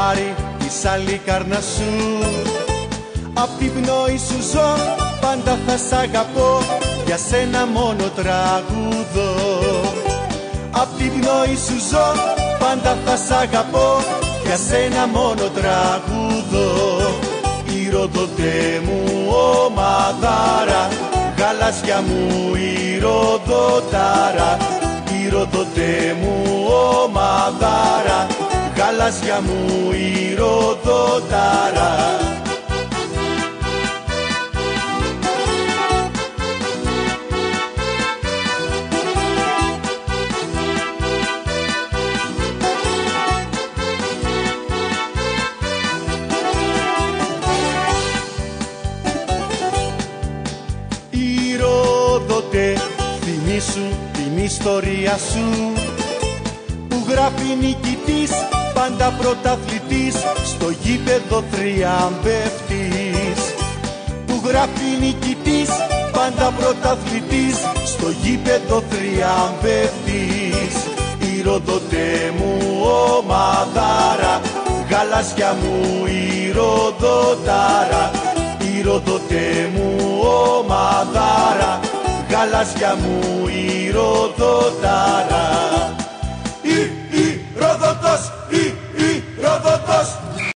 φεγγάρι της Αλικαρνασσού. Απ' την πνοή σου ζω, πάντα θα σ' αγαπώ, για σένα μόνο τραγουδώ. Απ' την πνοή σου ζω, πάντα θα σ' αγαπώ, για σένα μόνο τραγουδώ. Η Ροδοτέ μου ομαδάρα, γαλάζια μου η Ροδοτάρα. Η Ροδοτέ μου ομαδάρα, γαλάζια μου η Ροδοτάρα. Θυμήσου την ιστορία σου, που γράφει νικητής, πάντα πρωταθλητής, στο γήπεδο θριαμβευτής. Που γράφει νικητής, πάντα πρωταθλητής, στο γήπεδο θριαμβευτής. Η Ροδοτέ μου ομαδάρα, γαλάζια μου η Ροδοτάρα. Η Ροδοτέ μου ομαδάρα, γαλάζια μου η Ροδοτάρα.